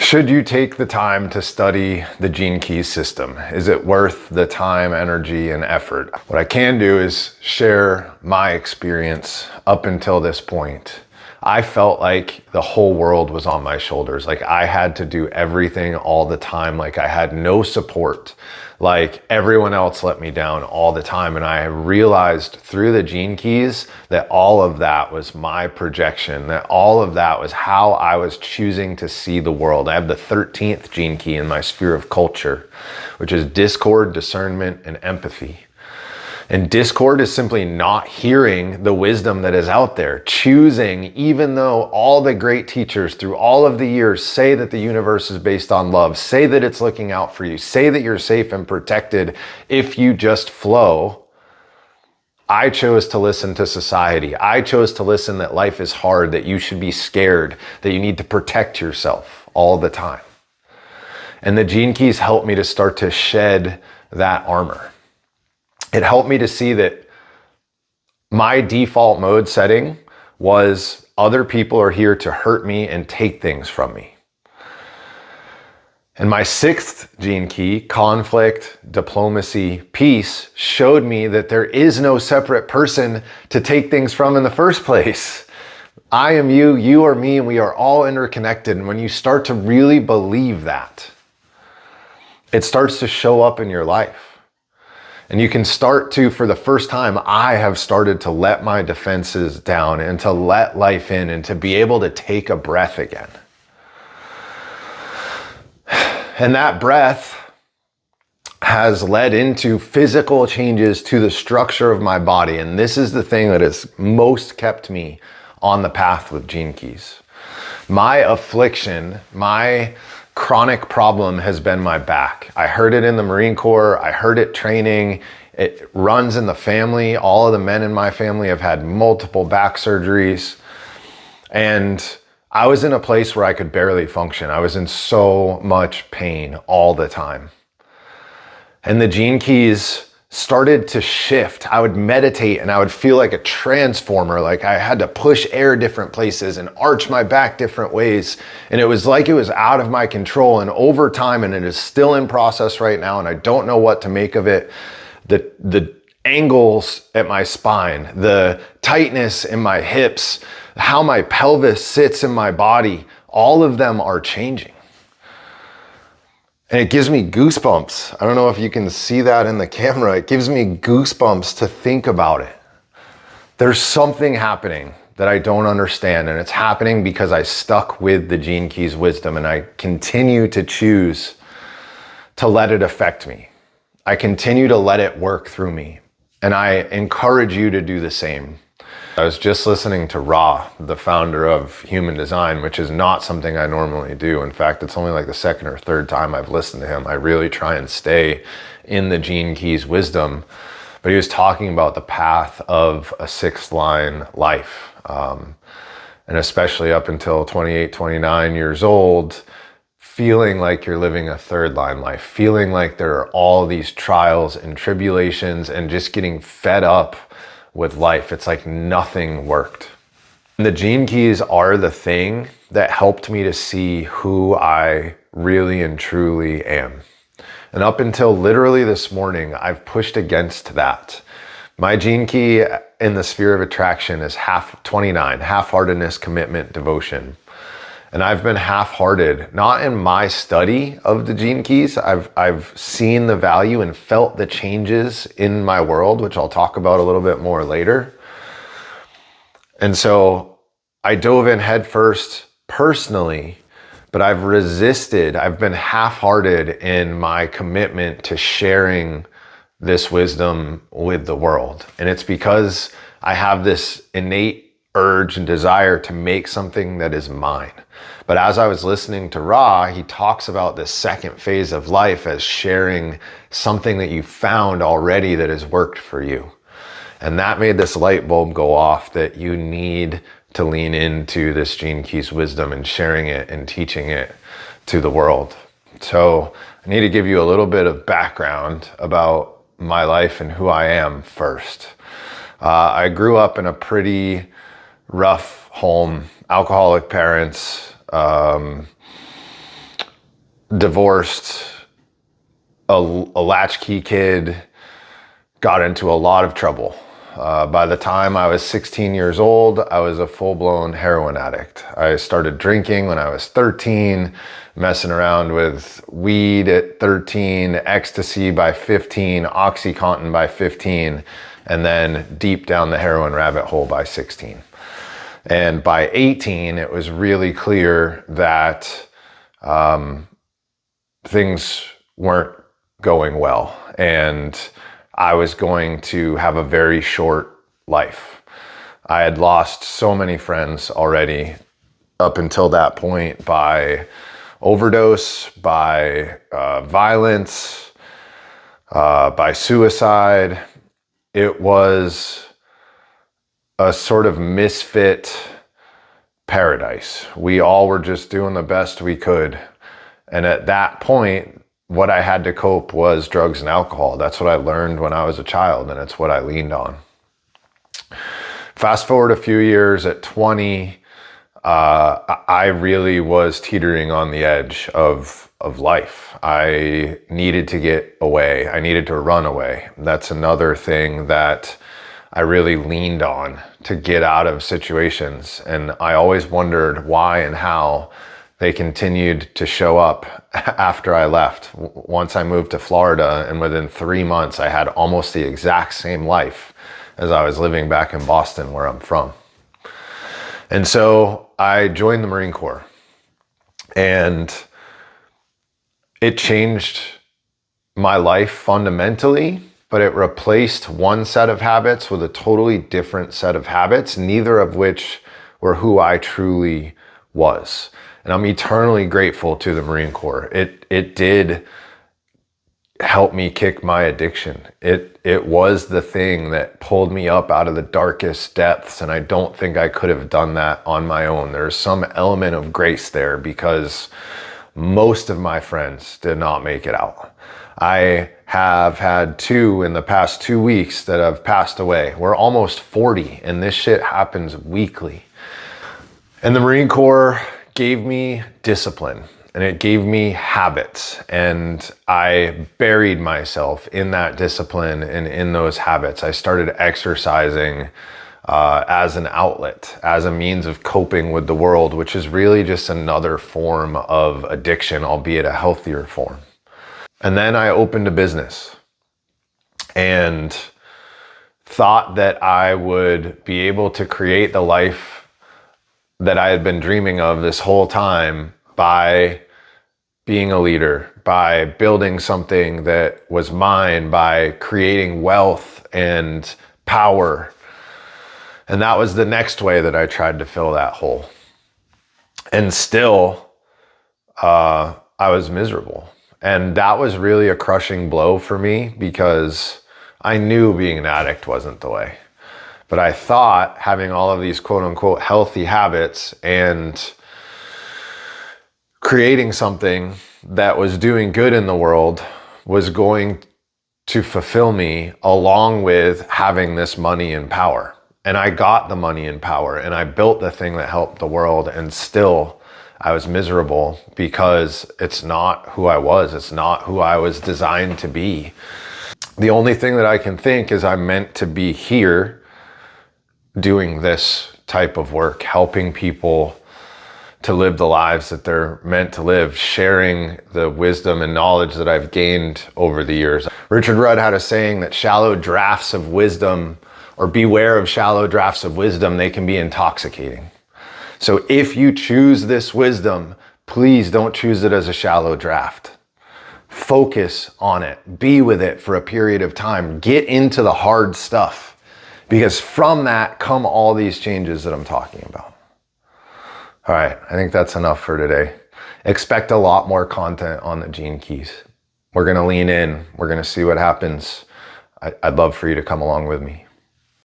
Should you take the time to study the Gene Keys system? Is it worth the time, energy, and effort? What I can do is share my experience up until this point. I felt like the whole world was on my shoulders. Like I had to do everything all the time. Like I had no support. Like everyone else let me down all the time. And I realized through the Gene Keys that all of that was my projection, that all of that was how I was choosing to see the world. I have the 13th Gene Key in my sphere of culture, which is discord, discernment, and empathy. And discord is simply not hearing the wisdom that is out there, choosing, even though all the great teachers through all of the years say that the universe is based on love, say that it's looking out for you, say that you're safe and protected if you just flow. I chose to listen to society. I chose to listen that life is hard, that you should be scared, that you need to protect yourself all the time. And the Gene Keys helped me to start to shed that armor. It helped me to see that my default mode setting was other people are here to hurt me and take things from me. And my 6th Gene Key, conflict, diplomacy, peace, showed me that there is no separate person to take things from in the first place. I am you, you are me, and we are all interconnected. And when you start to really believe that, it starts to show up in your life. And you can start to, for the first time, I have started to let my defenses down and to let life in and to be able to take a breath again. And that breath has led into physical changes to the structure of my body. And this is the thing that has most kept me on the path with Gene Keys. My affliction, my chronic problem has been my back. I heard it in the Marine Corps. I heard it training. It runs in the family. All of the men in my family have had multiple back surgeries. And I was in a place where I could barely function. I was in so much pain all the time. And the Gene Keys started to shift. I would meditate and I would feel like a transformer, like I had to push air different places and arch my back different ways. And it was like it was out of my control. And over time, and it is still in process right now, and I don't know what to make of it, the angles at my spine, the tightness in my hips, how my pelvis sits in my body, all of them are changing. And it gives me goosebumps. I don't know if you can see that in the camera. It gives me goosebumps to think about it. There's something happening that I don't understand, and it's happening because I stuck with the Gene Keys wisdom, and I continue to choose to let it affect me. I continue to let it work through me, and I encourage you to do the same. I was just listening to Ra, the founder of Human Design, which is not something I normally do. In fact, it's only like the 2nd or 3rd time I've listened to him. I really try and stay in the Gene Keys wisdom. But he was talking about the path of a 6th line life. And especially up until 28, 29 years old, feeling like you're living a 3rd line life, feeling like there are all these trials and tribulations and just getting fed up with life. It's like nothing worked. And the Gene Keys are the thing that helped me to see who I really and truly am. And up until literally this morning, I've pushed against that. My Gene Key in the sphere of attraction is 29, half-heartedness, commitment, devotion. And I've been half-hearted, not in my study of the Gene Keys. I've seen the value and felt the changes in my world, which I'll talk about a little bit more later. And so I dove in headfirst personally, but I've resisted. I've been half-hearted in my commitment to sharing this wisdom with the world. And it's because I have this innate urge and desire to make something that is mine. But as I was listening to Ra, he talks about this 2nd phase of life as sharing something that you found already that has worked for you. And that made this light bulb go off that you need to lean into this Gene Keys wisdom and sharing it and teaching it to the world. So I need to give you a little bit of background about my life and who I am first. I grew up in a pretty rough home, alcoholic parents, divorced, a latchkey kid, got into a lot of trouble. By the time I was 16 years old, I was a full-blown heroin addict. I started drinking when I was 13, messing around with weed at 13, ecstasy by 15, OxyContin by 15, and then deep down the heroin rabbit hole by 16. And by 18, it was really clear that things weren't going well, and I was going to have a very short life. I had lost so many friends already up until that point by overdose, by violence, by suicide. It was a sort of misfit paradise. We all were just doing the best we could. And at that point, what I had to cope was drugs and alcohol. That's what I learned when I was a child, and it's what I leaned on. Fast forward a few years, at 20, I really was teetering on the edge of life. I needed to get away. I needed to run away. That's another thing that I really leaned on to get out of situations. And I always wondered why and how they continued to show up after I left. Once I moved to Florida, and within 3 months, I had almost the exact same life as I was living back in Boston, where I'm from. And so I joined the Marine Corps, and it changed my life fundamentally, but it replaced one set of habits with a totally different set of habits, neither of which were who I truly was. And I'm eternally grateful to the Marine Corps. It did help me kick my addiction. It was the thing that pulled me up out of the darkest depths, and I don't think I could have done that on my own. There's some element of grace there because most of my friends did not make it out. I have had 2 in the past 2 weeks that have passed away. We're almost 40, and this shit happens weekly. And the Marine Corps gave me discipline, and it gave me habits, and I buried myself in that discipline and in those habits. I started exercising as an outlet, as a means of coping with the world, which is really just another form of addiction, albeit a healthier form. And then I opened a business and thought that I would be able to create the life that I had been dreaming of this whole time by being a leader, by building something that was mine, by creating wealth and power. And that was the next way that I tried to fill that hole. And still, I was miserable. And that was really a crushing blow for me because I knew being an addict wasn't the way. But I thought having all of these quote unquote healthy habits and creating something that was doing good in the world was going to fulfill me, along with having this money and power. And I got the money and power, and I built the thing that helped the world, and still I was miserable because it's not who I was. It's not who I was designed to be. The only thing that I can think is I'm meant to be here doing this type of work, helping people to live the lives that they're meant to live, sharing the wisdom and knowledge that I've gained over the years. Richard Rudd had a saying that shallow drafts of wisdom, or beware of shallow drafts of wisdom, they can be intoxicating. So if you choose this wisdom, please don't choose it as a shallow draft. Focus on it, be with it for a period of time, get into the hard stuff. Because from that come all these changes that I'm talking about. All right, I think that's enough for today. Expect a lot more content on the Gene Keys. We're gonna lean in, we're gonna see what happens. I'd love for you to come along with me.